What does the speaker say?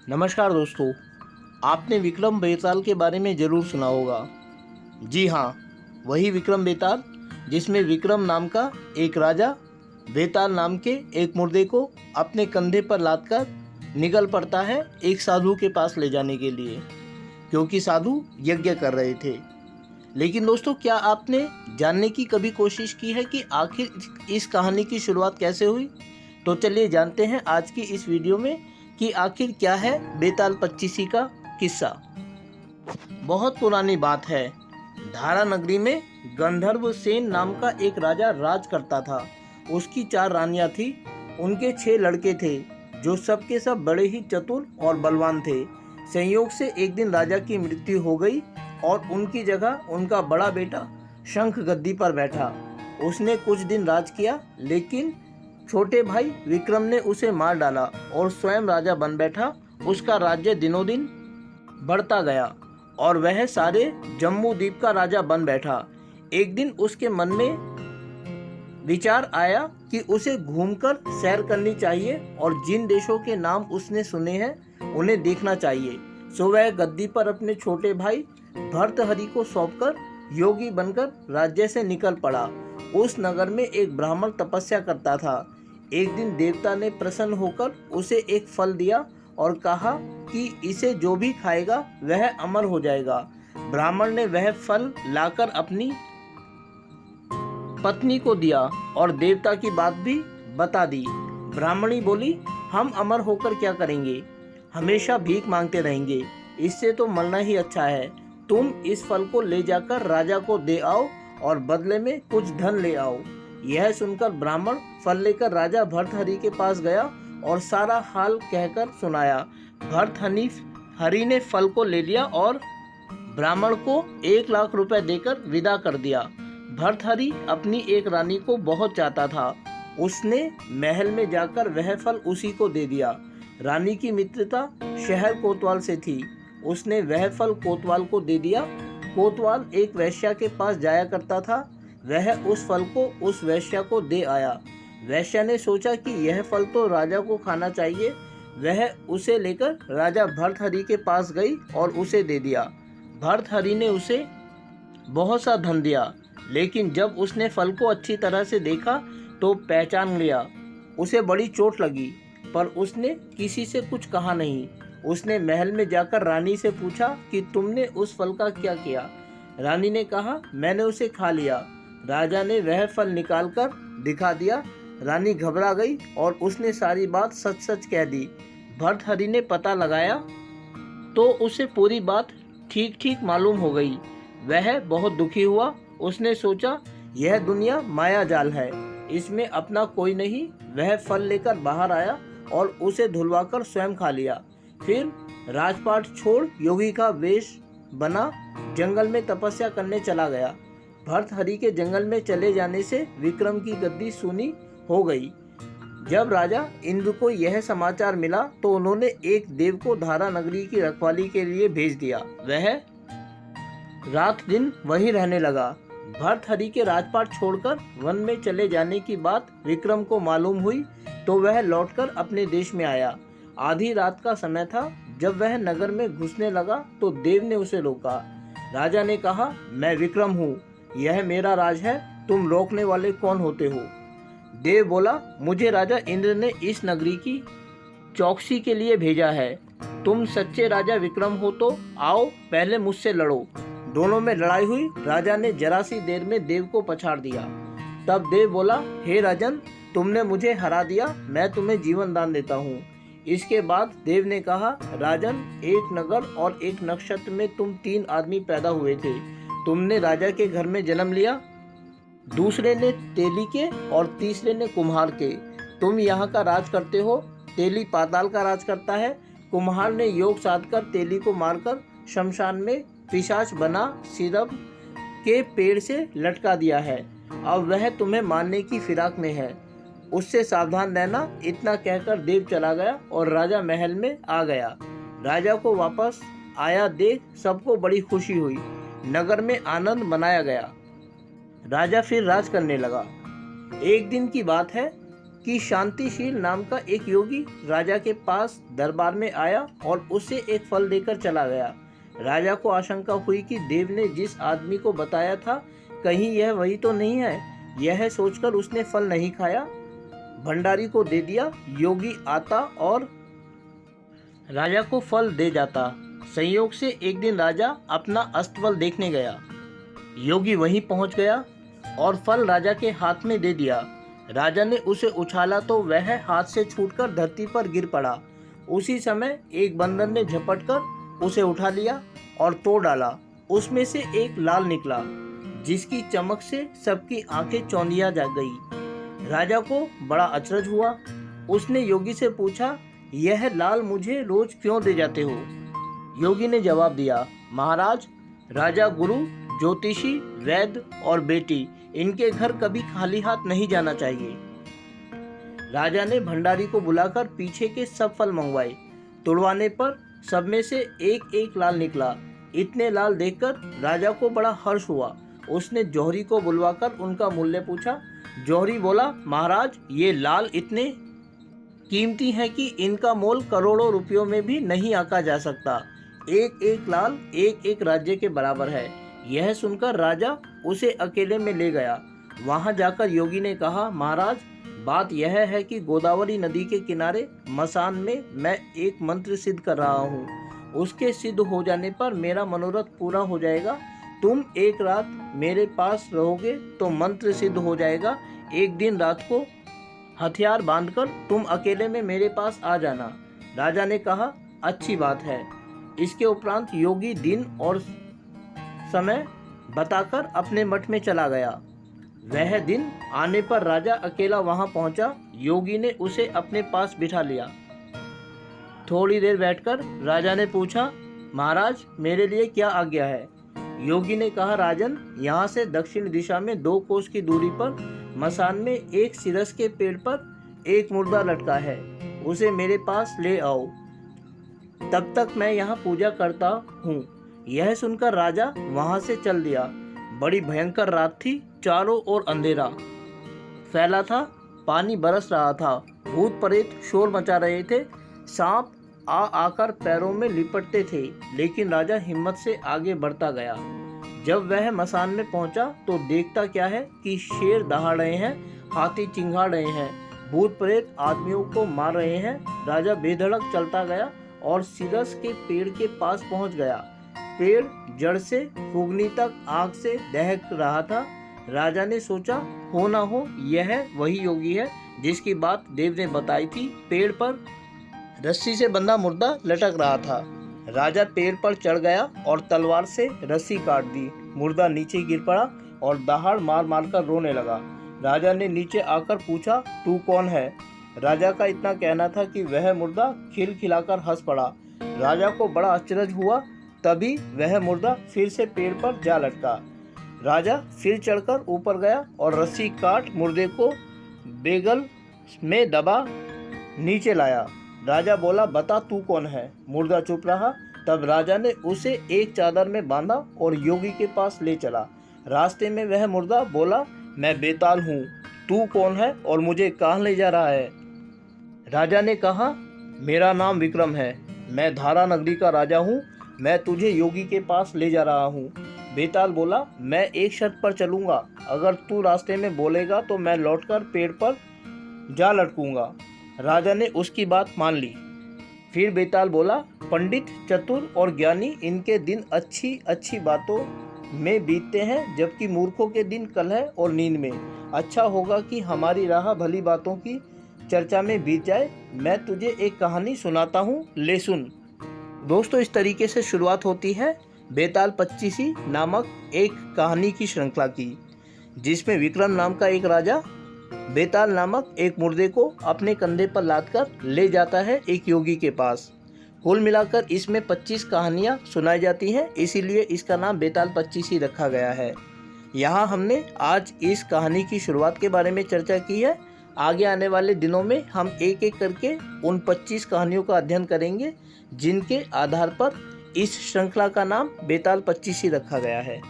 नमस्कार दोस्तों, आपने विक्रम बेताल के बारे में ज़रूर सुना होगा। जी हाँ, वही विक्रम बेताल जिसमें विक्रम नाम का एक राजा बेताल नाम के एक मुर्दे को अपने कंधे पर लादकर निकल पड़ता है एक साधु के पास ले जाने के लिए, क्योंकि साधु यज्ञ कर रहे थे। लेकिन दोस्तों, क्या आपने जानने की कभी कोशिश की है कि आखिर इस कहानी की शुरुआत कैसे हुई? तो चलिए जानते हैं आज की इस वीडियो में कि आखिर क्या है बेताल पच्चीसी का किस्सा। बहुत पुरानी बात है। धारा नगरी में गंधर्व सेन नाम का एक राजा राज करता था। उसकी 4 रानियां थी। उनके 6 लड़के थे जो सबके सब बड़े ही चतुर और बलवान थे। संयोग से एक दिन राजा की मृत्यु हो गई और उनकी जगह उनका बड़ा बेटा शंख गद्दी पर बैठा। उसने कुछ दिन राज किया, लेकिन छोटे भाई विक्रम ने उसे मार डाला और स्वयं राजा बन बैठा। उसका राज्य दिनों दिन बढ़ता गया और वह सारे जम्मू द्वीप का राजा बन बैठा। एक दिन उसके मन में विचार आया कि उसे घूमकर सैर करनी चाहिए और जिन देशों के नाम उसने सुने हैं उन्हें देखना चाहिए। सो वह गद्दी पर अपने छोटे भाई भर्तहरि को सौंपकर योगी बनकर राज्य से निकल पड़ा। उस नगर में एक ब्राह्मण तपस्या करता था। एक दिन देवता ने प्रसन्न होकर उसे एक फल दिया और कहा कि इसे जो भी खाएगा वह अमर हो जाएगा। ब्राह्मण ने वह फल लाकर अपनी पत्नी को दिया और देवता की बात भी बता दी। ब्राह्मणी बोली, हम अमर होकर क्या करेंगे? हमेशा भीख मांगते रहेंगे, इससे तो मरना ही अच्छा है। तुम इस फल को ले जाकर राजा को दे आओ और बदले में कुछ धन ले आओ। यह सुनकर ब्राह्मण फल लेकर राजा भर्तहरि के पास गया और सारा हाल कहकर सुनाया। भर्तहरि ने फल को ले लिया और ब्राह्मण को 1 लाख रुपए देकर विदा कर दिया। भर्तहरि अपनी एक रानी को बहुत चाहता था। उसने महल में जाकर वह फल उसी को दे दिया। रानी की मित्रता शहर कोतवाल से थी। उसने वह फल कोतवाल को दे दिया। कोतवाल एक वैश्या के पास जाया करता था। वह उस फल को उस वैश्या को दे आया। वैश्या ने सोचा कि यह फल तो राजा को खाना चाहिए। वह उसे लेकर राजा भर्तहरि के पास गई और उसे दे दिया। भर्तहरि ने उसे बहुत सा धन दिया, लेकिन जब उसने फल को अच्छी तरह से देखा तो पहचान लिया। उसे बड़ी चोट लगी, पर उसने किसी से कुछ कहा नहीं। उसने महल में जाकर रानी से पूछा कि तुमने उस फल का क्या किया? रानी ने कहा, मैंने उसे खा लिया। राजा ने वह फल निकालकर दिखा दिया। रानी घबरा गई और उसने सारी बात सच सच कह दी। भर्तहरि ने पता लगाया तो उसे पूरी बात ठीक ठीक मालूम हो गई। वह बहुत दुखी हुआ। उसने सोचा, यह दुनिया माया जाल है, इसमें अपना कोई नहीं। वह फल लेकर बाहर आया और उसे धुलवाकर स्वयं खा लिया। फिर राजपाट छोड़ योगी का वेश बना जंगल में तपस्या करने चला गया। भर्तहरि के जंगल में चले जाने से विक्रम की गद्दी सूनी हो गई। जब राजा इंद्र को यह समाचार मिला तो उन्होंने एक देव को धारा नगरी की रखवाली के लिए भेज दिया। वह रात दिन वहीं रहने लगा। भर्तहरि के राजपाट छोड़कर वन में चले जाने की बात विक्रम को मालूम हुई तो वह लौटकर अपने देश में आया। आधी रात का समय था। जब वह नगर में घुसने लगा तो देव ने उसे रोका। राजा ने कहा, मैं विक्रम हूँ, यह मेरा राज है, तुम रोकने वाले कौन होते हो? देव बोला, मुझे राजा इंद्र ने इस नगरी की चौकसी के लिए भेजा है। तुम सच्चे राजा विक्रम हो तो आओ, पहले मुझसे लड़ो। दोनों में लड़ाई हुई। राजा ने जरा सी देर में देव को पछाड़ दिया। तब देव बोला, हे राजन, तुमने मुझे हरा दिया, मैं तुम्हें जीवन दान देता हूँ। इसके बाद देव ने कहा, राजन, एक नगर और एक नक्षत्र में तुम 3 आदमी पैदा हुए थे। तुमने राजा के घर में जन्म लिया, दूसरे ने तेली के और तीसरे ने कुम्हार के। तुम यहाँ का राज करते हो। तेली पाताल का राज करता है। कुम्हार ने योग साधकर तेली को मारकर शमशान में पिशाच बना सिरब के पेड़ से लटका दिया है। अब वह तुम्हें मारने की फिराक में है, उससे सावधान रहना। इतना कहकर देव चला गया और राजा महल में आ गया। राजा को वापस आया देख सबको बड़ी खुशी हुई। नगर में आनंद मनाया गया। राजा फिर राज करने लगा। एक दिन की बात है कि शांतिशील नाम का एक योगी राजा के पास दरबार में आया और उसे एक फल देकर चला गया। राजा को आशंका हुई कि देव ने जिस आदमी को बताया था कहीं यह वही तो नहीं है। यह सोचकर उसने फल नहीं खाया, भंडारी को दे दिया। योगी आता और राजा को फल दे जाता। संयोग से एक दिन राजा अपना अस्तबल देखने गया। योगी वहीं पहुंच गया और फल राजा के हाथ में दे दिया। राजा ने उसे उछाला तो वह हाथ से छूटकर धरती पर गिर पड़ा। उसी समय एक बंदर ने झपटकर उसे उठा लिया और तोड़ डाला। उसमें से एक लाल निकला जिसकी चमक से सबकी आंखें चौंधिया जा गई। राजा को बड़ा अचरज हुआ। उसने योगी से पूछा, यह लाल मुझे रोज क्यों दे जाते हो? योगी ने जवाब दिया, महाराज, राजा गुरु, ज्योतिषी, वैद्य और बेटी, इनके घर कभी खाली हाथ नहीं जाना चाहिए। राजा ने भंडारी को बुलाकर पीछे के सब फल मंगवाए। तुड़वाने पर सब में से एक एक लाल निकला। इतने लाल देखकर राजा को बड़ा हर्ष हुआ। उसने जौहरी को बुलवाकर उनका मूल्य पूछा। जौहरी बोला, महाराज, ये लाल इतने कीमती हैं कि इनका मोल करोड़ों रुपयों में भी नहीं आंका जा सकता। एक एक लाल एक एक राज्य के बराबर है। यह सुनकर राजा उसे अकेले में ले गया। वहां जाकर योगी ने कहा, महाराज, बात यह है कि गोदावरी नदी के किनारे मसान में मैं एक मंत्र सिद्ध कर रहा हूँ। उसके सिद्ध हो जाने पर मेरा मनोरथ पूरा हो जाएगा। तुम एक रात मेरे पास रहोगे तो मंत्र सिद्ध हो जाएगा। एक दिन रात को हथियार बांधकर तुम अकेले में मेरे पास आ जाना। राजा ने कहा, अच्छी बात है। इसके उपरांत योगी दिन और समय बताकर अपने मठ में चला गया। वह दिन आने पर राजा अकेला वहां पहुंचा। योगी ने उसे अपने पास बिठा लिया। थोड़ी देर बैठकर राजा ने पूछा, महाराज, मेरे लिए क्या आज्ञा है? योगी ने कहा, राजन, यहाँ से दक्षिण दिशा में 2 कोस की दूरी पर मसान में एक सिरस के पेड़ पर एक मुर्दा लटका है। उसे मेरे पास ले आओ। तब तक मैं यहाँ पूजा करता हूँ। यह सुनकर राजा वहाँ से चल दिया। बड़ी भयंकर रात थी। चारों ओर अंधेरा फैला था। पानी बरस रहा था। भूत प्रेत शोर मचा रहे थे। सांप आ आकर पैरों में लिपटते थे, लेकिन राजा हिम्मत से आगे बढ़ता गया। जब वह मसान में पहुंचा तो देखता क्या है कि शेर दहाड़ रहे हैं, हाथी चिंघाड़ रहे हैं, भूत प्रेत आदमियों को मार रहे हैं। राजा बेधड़क चलता गया और सिरस के पेड़ के पास पहुंच गया। पेड़ जड़ से फुगनी तक आग से दहक रहा था। राजा ने सोचा, हो ना हो यह वही योगी है जिसकी बात देव ने बताई थी। पेड़ पर रस्सी से बंधा मुर्दा लटक रहा था। राजा पेड़ पर चढ़ गया और तलवार से रस्सी काट दी। मुर्दा नीचे गिर पड़ा और दहाड़ मार मार कर रोने लगा। राजा ने नीचे आकर पूछा, तू कौन है? राजा का इतना कहना था कि वह मुर्दा खिलखिलाकर हंस पड़ा। राजा को बड़ा अचरज हुआ। तभी वह मुर्दा फिर से पेड़ पर जा लटका। राजा फिर चढ़कर ऊपर गया और रस्सी काट मुर्दे को बेगल में दबा नीचे लाया। राजा बोला, बता तू कौन है? मुर्दा चुप रहा। तब राजा ने उसे एक चादर में बांधा और योगी के पास ले चला। रास्ते में वह मुर्दा बोला, मैं बेताल हूँ। तू कौन है और मुझे कहाँ ले जा रहा है? राजा ने कहा, मेरा नाम विक्रम है। मैं धारा नगरी का राजा हूँ। मैं तुझे योगी के पास ले जा रहा हूँ। बेताल बोला, मैं एक शर्त पर चलूँगा। अगर तू रास्ते में बोलेगा तो मैं लौटकर पेड़ पर जा लटकूंगा। राजा ने उसकी बात मान ली। फिर बेताल बोला, पंडित, चतुर और ज्ञानी, इनके दिन अच्छी अच्छी बातों में बीतते हैं, जबकि मूर्खों के दिन कलह और नींद में। अच्छा होगा कि हमारी राह भली बातों की चर्चा में बीत जाए। मैं तुझे एक कहानी सुनाता हूँ, ले सुन। दोस्तों, इस तरीके से शुरुआत होती है बेताल पच्चीसी नामक एक कहानी की श्रृंखला की, जिसमें विक्रम नाम का एक राजा बेताल नामक एक मुर्दे को अपने कंधे पर लादकर ले जाता है एक योगी के पास। कुल मिलाकर इसमें 25 कहानियाँ सुनाई जाती हैं, इसीलिए इसका नाम बेताल पच्चीसी रखा गया है। यहाँ हमने आज इस कहानी की शुरुआत के बारे में चर्चा की है। आगे आने वाले दिनों में हम एक एक करके उन 25 कहानियों का अध्ययन करेंगे, जिनके आधार पर इस श्रृंखला का नाम बेताल पच्चीसी रखा गया है।